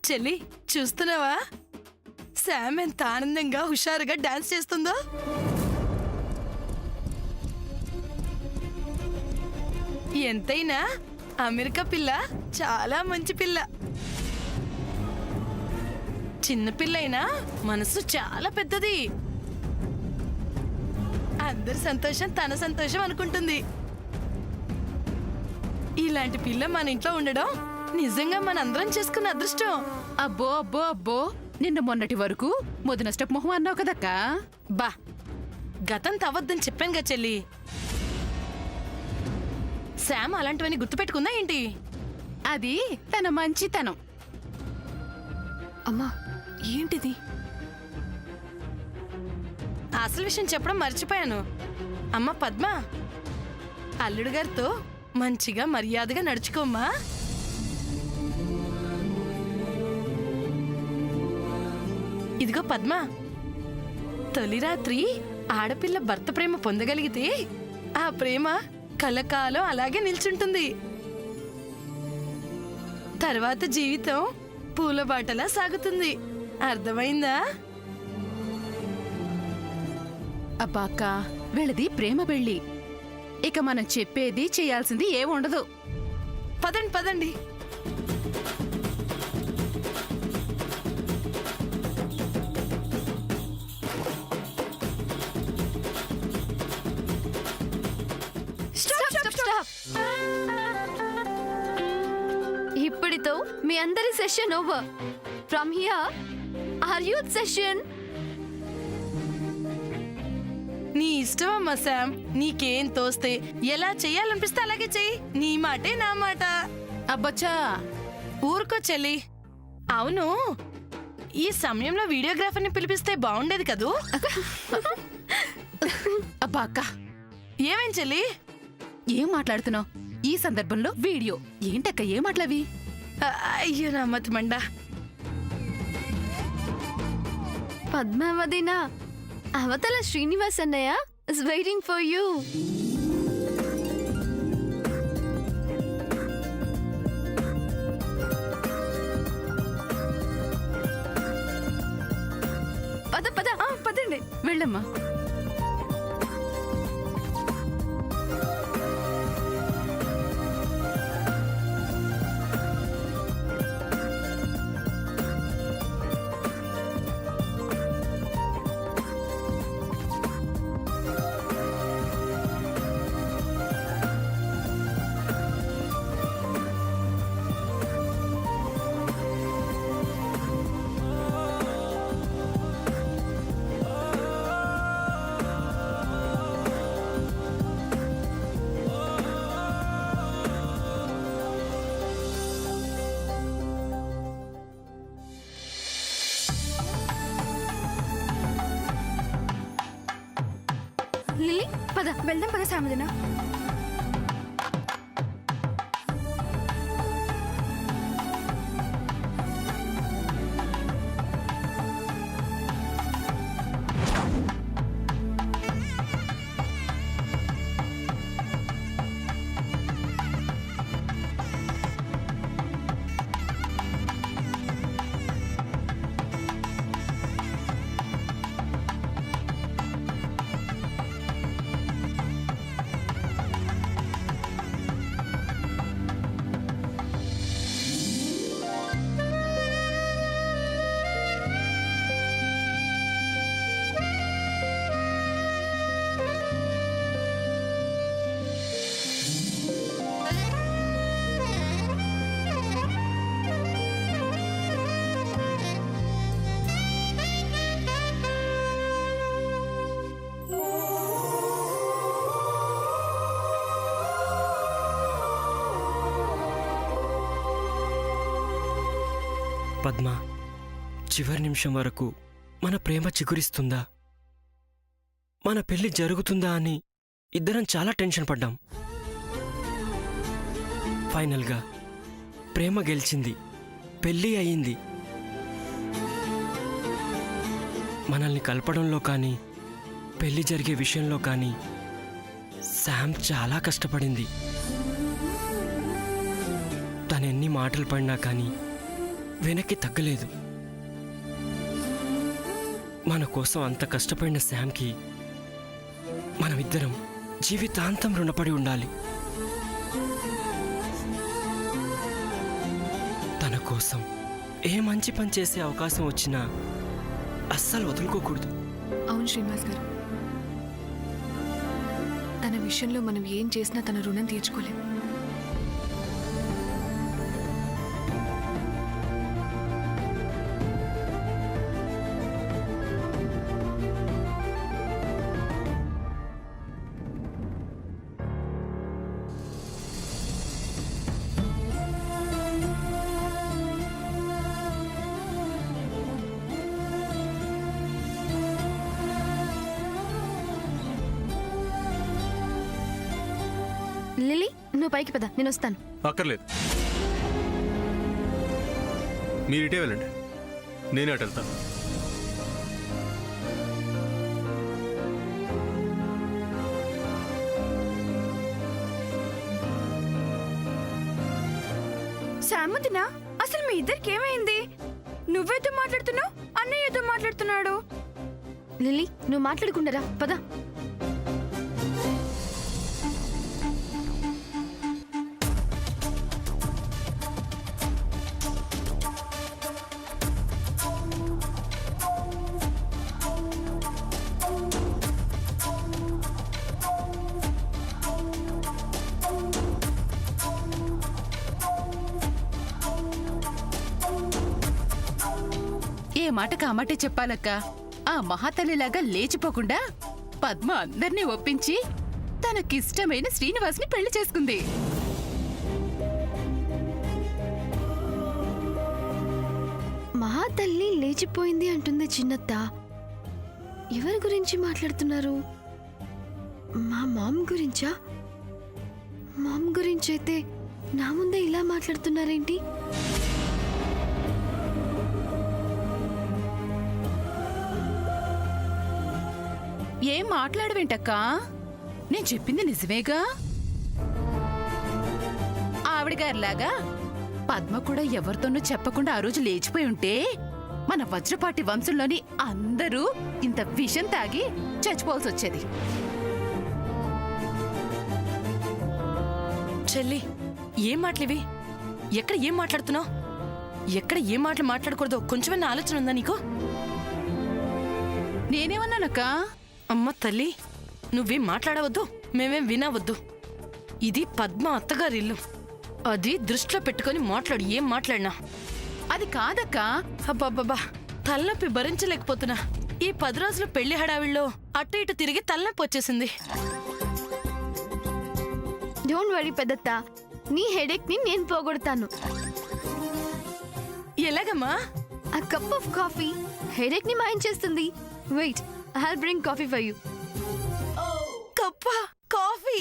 చెల్లి చూస్తున్నావా శామ్ ఎంత ఆనందంగా హుషారుగా డాన్స్ చేస్తుందో. ఎంతైనా అమెరికా పిల్ల చాలా మంచి పిల్ల. చిన్న పిల్లైనా మనసు చాలా పెద్దది. అందరి సంతోషం తన సంతోషం అనుకుంటుంది. ఇలాంటి పిల్ల మన ఇంట్లో ఉండడం నిజంగా మనందరం చేసుకున్న అదృష్టం. అబ్బో అబ్బో అబ్బో, నిన్న మొన్నటి వరకు మొదన స్టెప్ మొహం అన్నావు కదక్కా. బా గతం తవ్వద్దని చెప్పానుగా చెల్లి. శామ్ అలాంటివన్నీ గుర్తుపెట్టుకుందా ఏంటి? అది తన మంచితనం. అమ్మా ఏంటిది? అసలు విషయం చెప్పడం మర్చిపోయాను. అమ్మ పద్మ, అల్లుడు గారితో మంచిగా మర్యాదగా నడుచుకోమ్మా. ఇదిగో పద్మ, తొలి రాత్రి ఆడపిల్ల భర్త ప్రేమ పొందగలిగితే ఆ ప్రేమ కలకాలం అలాగే నిల్చుంటుంది. తర్వాత జీవితం పూలబాటలా సాగుతుంది. అర్థమైందా? అబ్బా అక్క, వీళ్ళది ప్రేమ పెళ్ళి. ఇక మనం చెప్పేది చేయాల్సింది ఏముండదు. పదండి పదండి. ఇప్పటితో మీ అందరి session over. From here our youth session. నీ ఇష్టమమ్మా శామ్, నీకేం తోస్తే ఎలా చెయ్యాలనిపిస్తే అలాగే చెయ్యి. నీ మాటే నా మాట. అబ్బచ్చా, ఊరుకో చెల్లి. అవును, ఈ సమయంలో వీడియోగ్రాఫర్ని పిలిపిస్తే బాగుండేది కదూ. అబ్బా అక్క, ఏమేం చెల్లి? ఏం మాట్లాడుతున్నావు? ఈ సందర్భంలో వీడియో ఏంటక్క? ఏం మాట్లావి? అయ్యో నా మతి మండా. పద్మావతినా, అవతల శ్రీనివాస్ అన్నయ్య ఇస్ వెయిటింగ్ ఫర్ యూ. పద పద, పదండి. వెళ్ళమ్మా. లిల్లీ పద, వెళ్దాం పద సామదినా. పద్మ, చివరి నిమిషం వరకు మన ప్రేమ చిగురిస్తుందా, మన పెళ్లి జరుగుతుందా అని ఇద్దరం చాలా టెన్షన్ పడ్డాం. ఫైనల్గా ప్రేమ గెలిచింది, పెళ్లి అయింది. మనల్ని కలపడంలో కానీ పెళ్లి జరిగే విషయంలో కానీ శామ్ చాలా కష్టపడింది. తనెన్ని మాటలు పడినా కానీ వెనక్కి తగ్గలేదు. మన కోసం అంత కష్టపడిన శామ్కి మనమిద్దరం జీవితాంతం రుణపడి ఉండాలి. తన కోసం ఏ మంచి పని చేసే అవకాశం వచ్చినా అస్సలు వదులుకోకూడదు. అవును శ్రీనివాస్ గారు, తన విషయంలో మనం ఏం చేసినా తన రుణం తీర్చుకోలేం. లిలీ, నువ్వు పైకి పద, నేను వస్తాను. అక్కర్లేదు, మీరు ఇటే వెళ్ళండి, నేనే అటు వెళ్తాను. శామతినా, అసలు మీ ఇద్దరికి ఏమైంది? నువ్వేతో మాట్లాడుతున్నావు, అన్నయ్యతో మాట్లాడుతున్నాడు. లిలీ, నువ్వు మాట్లాడుకుండరా, పద. ఏ మాటకు ఆ మాటే చెప్పాలక్క. ఆ మహాతల్లిలాగా లేచిపోకుండా పద్మ అందర్నీ ఒప్పించి తనకిష్టమైన శ్రీనివాస్ని పెళ్లి చేసుకుంది. మహాతల్లి లేచిపోయింది అంటుంది చిన్నత్త. ఎవరి గురించి మాట్లాడుతున్నారు? మా మామ్ గురించా? మామ్ గురించైతే నా ముందే ఇలా మాట్లాడుతున్నారేంటి? ఏం మాట్లాడవేంటక్కా? నేను చెప్పింది నిజమేగా. ఆవిడగారిలాగా పద్మ కూడా ఎవరితోనూ చెప్పకుండా ఆ రోజు లేచిపోయి ఉంటే మన వజ్రపాటి వంశంలోని అందరూ ఇంత విషం తాగి చచ్చిపోవాల్సి వచ్చేది. చెల్లి, ఏం మాటలివి? ఎక్కడ ఏం మాట్లాడుతున్నావు? ఎక్కడ ఏం మాటలు మాట్లాడకూడదో కొంచెమన్నా ఆలోచన ఉందా నీకు? నేనేమన్నానక్కా? అమ్మ తల్లి, నువ్వేం మాట్లాడవద్దు, మేమేం వినవద్దు. ఇది పద్మ అత్తగారి ఇల్లు. అది దృష్టిలో పెట్టుకొని మాట్లాడు, ఏం మాట్లాడినా. అది కాదక్కా. అబ్బాబ్బా, తలనొప్పి భరించలేకపోతున్నా. ఈ 10 రోజులు పెళ్లి హడావిల్లో అటు ఇటు తిరిగి తలనొప్పి వచ్చేసింది. డోంట్ వరీ పెద్దత్త, నీ హెడేక్ ని నేను పోగొడతాను. ఎలాగమ్మా? A cup of coffee headache ని మాయం చేస్తుంది. Wait, I'll bring coffee for you. కప్పా కాఫీ?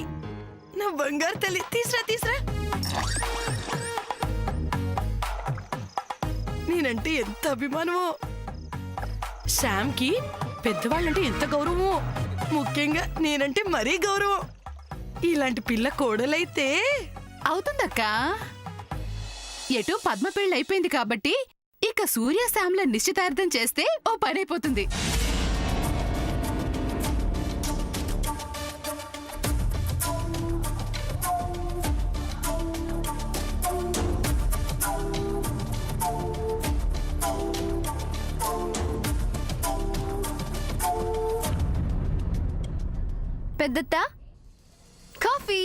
నా బంగారు తల్లి, తీసురా తీసురా. నేనంటే ఎంత అభిమానమో. శ్యామ్కి పెద్దవాళ్ళంటే ఎంత గౌరవమో. ముఖ్యంగా నేనంటే మరీ గౌరవం. ఇలాంటి పిల్ల కోడలైతే అవుతుందక్కా. ఎటూ పద్మ పెళ్ళి అయిపోయింది కాబట్టి ఇక సూర్య శామ్ల నిశ్చితార్థం చేస్తే ఓ పనైపోతుంది. పెద్దత్త, coffee.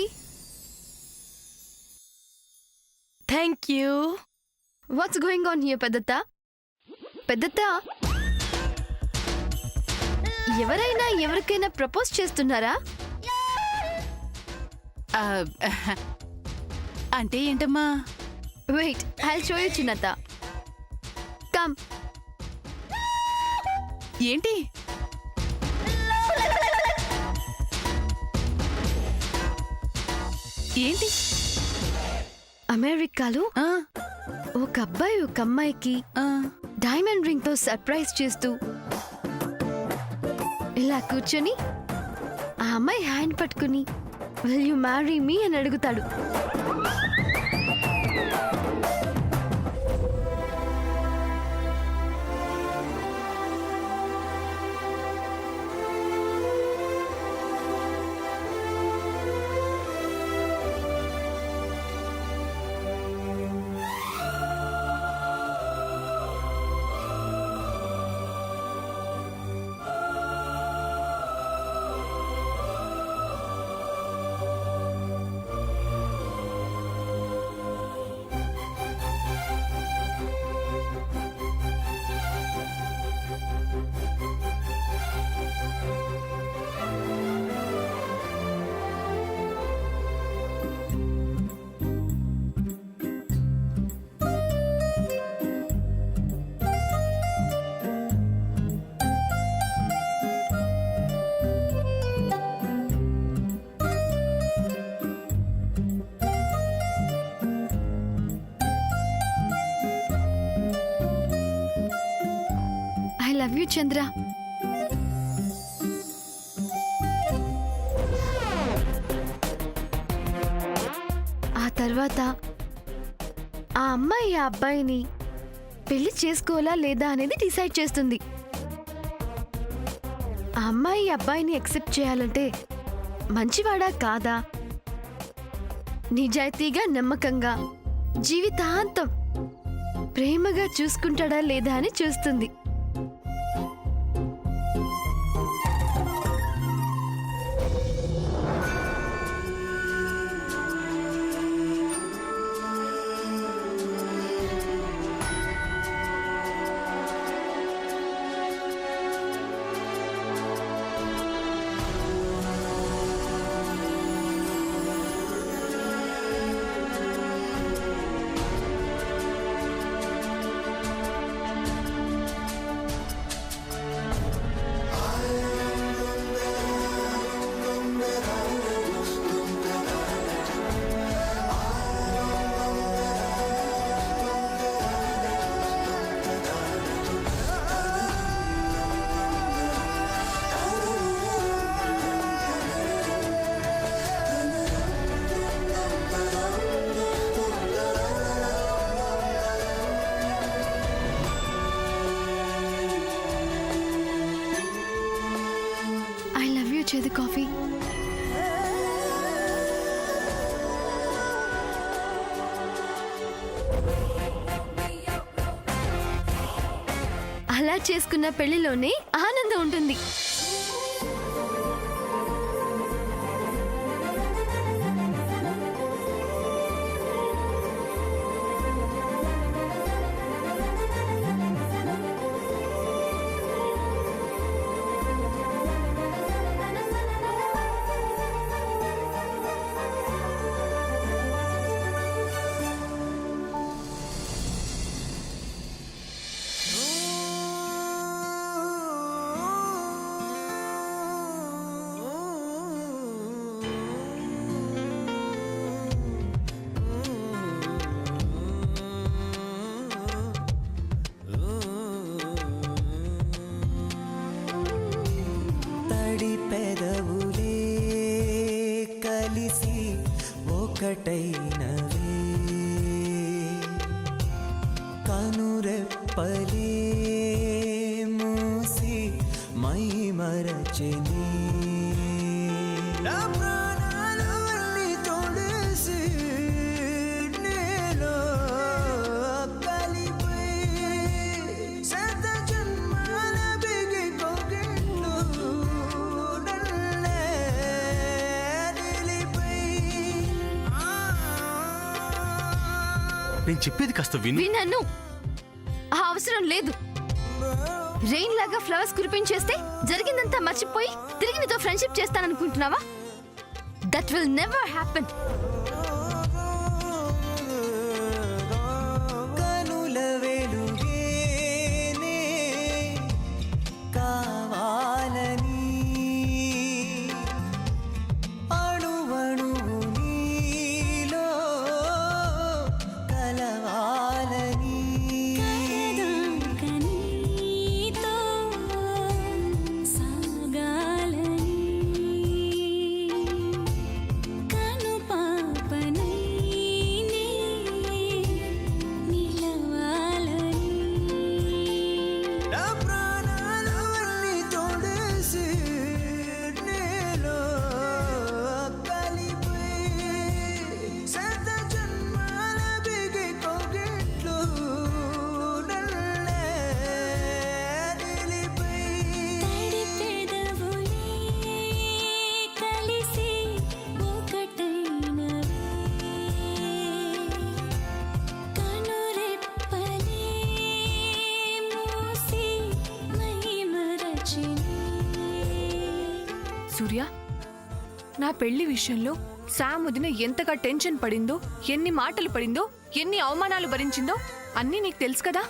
Thank you. What's going on here పెద్దత్త? పెద్దత్త, ఎవరైనా ఎవరికైనా ప్రపోజ్ చేస్తున్నారా? ఆ, అంటే ఏంటమ్మా? వెయిట్, I'll show you చిన్నత్త. కమ్. ఏంటి? ఏంటి? అమెరికాలో ఆ, ఒక అబ్బాయి ఒక అమ్మాయికి ఆ, డైమండ్ రింగ్ తో సర్ప్రైజ్ చేస్తూ ఇలా కూర్చొని ఆ అమ్మాయి హ్యాండ్ పట్టుకుని విల్ యు మ్యారీ మీ అని అడుగుతాడు. లవ్ యూ చంద్ర. ఆ తర్వాత ఆ అమ్మాయి ఆ అబ్బాయిని పెళ్లి చేసుకోవాలా లేదా అనేది డిసైడ్ చేస్తుంది. ఆ అమ్మాయి అబ్బాయిని యాక్సెప్ట్ చేయాలంటే మంచివాడా కాదా, నిజాయితీగా నమ్మకంగా జీవితాంతం ప్రేమగా చూసుకుంటాడా లేదా అని చూస్తుంది. చేదు కాఫీ. అలా చేసుకున్న పెళ్లిలోనే ఆనందం ఉంటుంది. ఒకటైనవే కనురెప్పలే మూసి మై మరచెని నా ప్రాణాలు అన్ని తోడేసి నీలో కలిపి శత జన్మాల బిగి కోగిట్లు నన్నే నిలిపి. నేను చెప్పేది కాస్త వినను. ఆ అవసరం లేదు. రెయిన్ లాగా ఫ్లవర్స్ కురిపించేస్తే జరిగిందంతా మర్చిపోయి తిరిగి నీతో ఫ్రెండ్షిప్ చేస్తాననుకుంటున్నావా? That will never happen. కనుల వెలుగేనే కావాలని అణువణువు నీలో కలవాలని సూర్య, నా పెళ్లి విషయంలో శామ్ వదిన ఎంతగా టెన్షన్ పడిందో, ఎన్ని మాటలు పడిందో, ఎన్ని అవమానాలు భరించిందో అన్నీ నీకు తెలుసు కదా.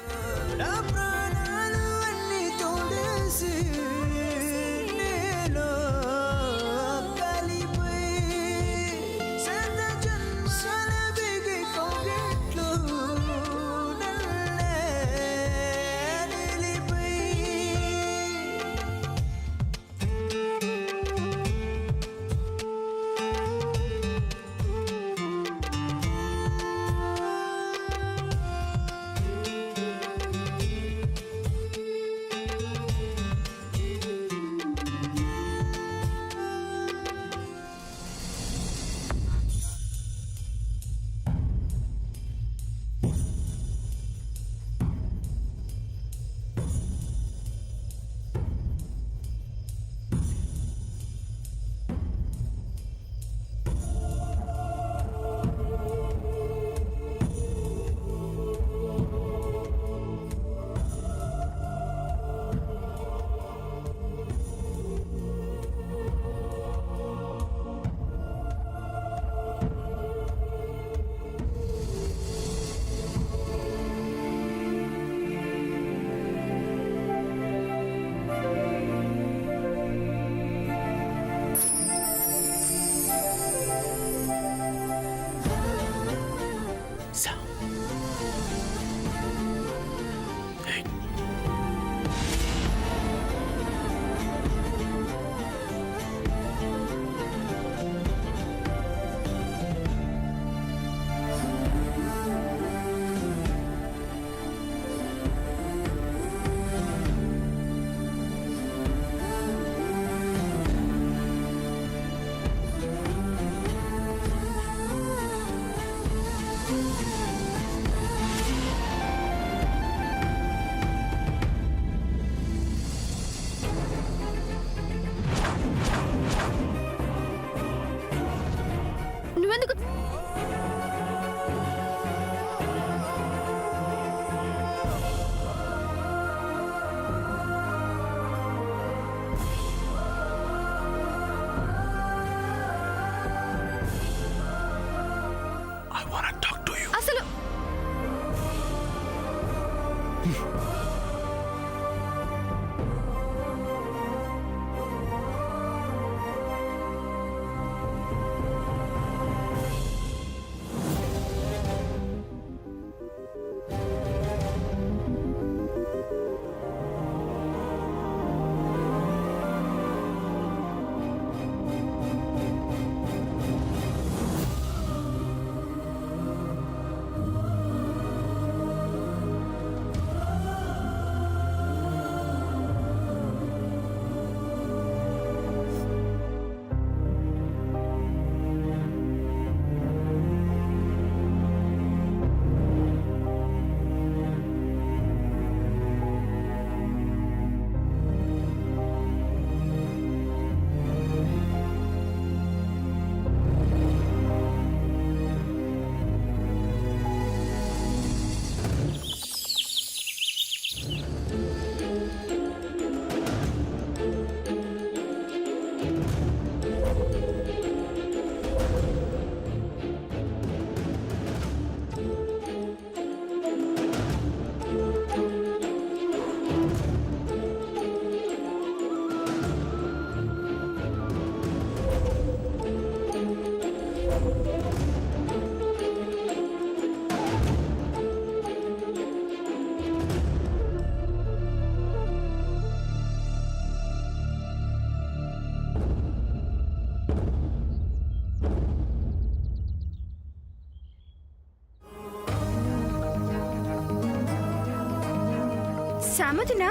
సామదిన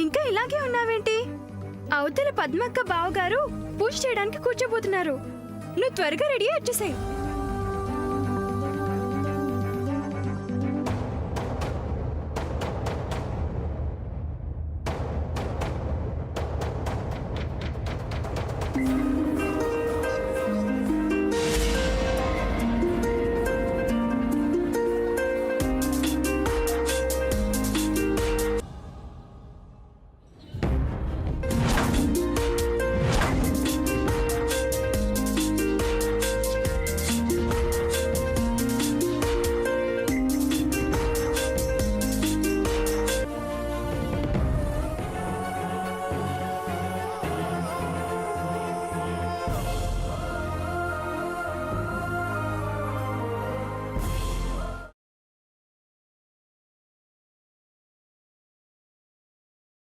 ఇంకా ఇలాగే ఉన్నావేంటి? అవతల పద్మక్క బావగారు పూజ చేయడానికి కూర్చోబోతున్నారు. నువ్వు త్వరగా రెడీ వచ్చేసాయి.